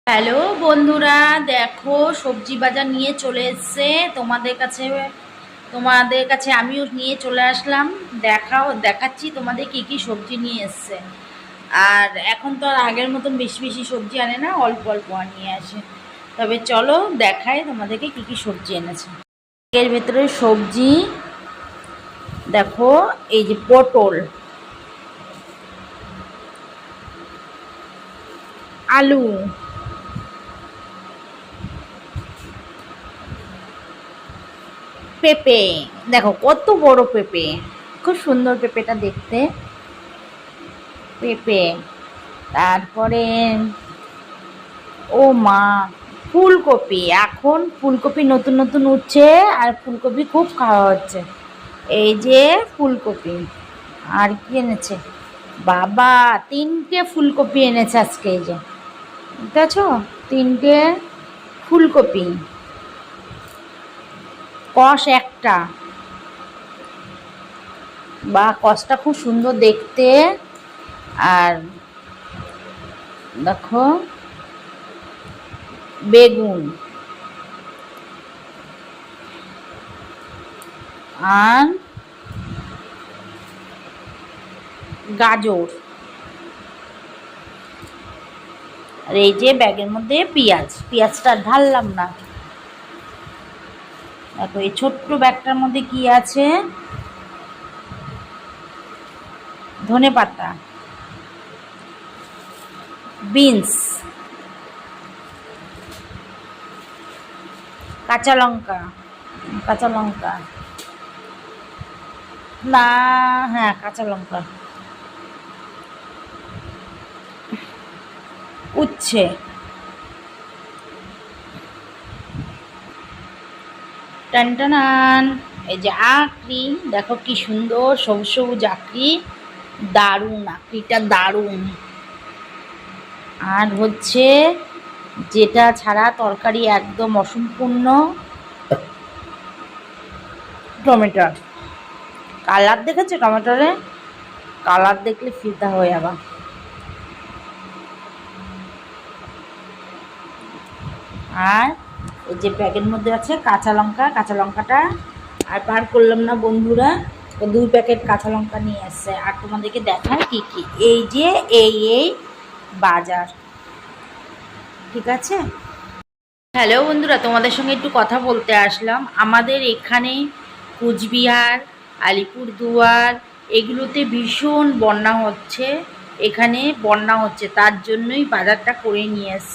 Hello বন্ধুরা, দেখো সবজি বাজার নিয়ে চলে এসেছে তোমাদের কাছে আমিও নিয়ে চলে আসলাম। দেখাচ্ছি তোমাদের কি কি সবজি নিয়ে এসেছে। আর এখন তো আর আগের মতন বেশি বেশি সবজি আনে না, অল্প অল্প নিয়ে আসে। তবে চলো দেখাই তোমাদেরকে কি কি সবজি এনেছে। এর ভেতরে সবজি দেখো, এই যে পটল, আলু, পেঁপে। দেখো কত বড় পেঁপে, খুব সুন্দর পেঁপেটা দেখতে। পেঁপে, তারপরে ও মা, ফুলকপি। এখন ফুলকপি নতুন নতুন উঠছে, আর ফুলকপি খুব খাওয়া হচ্ছে। এই যে ফুলকপি। আর কি এনেছে বাবা, তিনটে ফুলকপি এনেছে আজকে। এই যে বুঝতে পারছো, তিনটে ফুলকপি, কষ একটা। বা কষটা খুব সুন্দর দেখতে। আর দেখো বেগুন, আর গাজর। আর এই যে ব্যাগের মধ্যে পেঁয়াজটা ঢাললাম না। দেখো এই ছোট্ট ব্যাগটার মধ্যে কি আছে, ধনেপাতা, বিনস, কাঁচা লঙ্কা। কাঁচা লঙ্কা না, হ্যাঁ কাঁচা লঙ্কা, উচ্ছে, টানটানান। এই যে আঁকড়ি, দেখো কি সুন্দর সবুজ সবুজ আঁকড়ি, দারুণ আঁকড়িটা, দারুণ। আর হচ্ছে যেটা ছাড়া তরকারি একদম অসম্পূর্ণ, টমেটোর কালার দেখেছো, টমেটোরে কালার দেখলে ফিদা হয়ে যাবা। আর এই যে প্যাকের মধ্যে আছে কাঁচা লঙ্কা, কাঁচা লঙ্কাটা আর পার করলাম না বন্ধুরা, তো 2 প্যাকেট কাঁচা লঙ্কা নিয়ে আসছে। আর তোমাদেরকে দেখায় কি কি, এই যে এই বাজার, ঠিক আছে। হ্যালো বন্ধুরা, তোমাদের সঙ্গে একটু কথা বলতে আসলাম। আমাদের এখানে কুচবিহার, আলিপুরদুয়ার এগুলোতে ভীষণ বন্যা হচ্ছে। এখানে বন্যা হচ্ছে, তার জন্যই বাজারটা করে নিয়ে এসছি।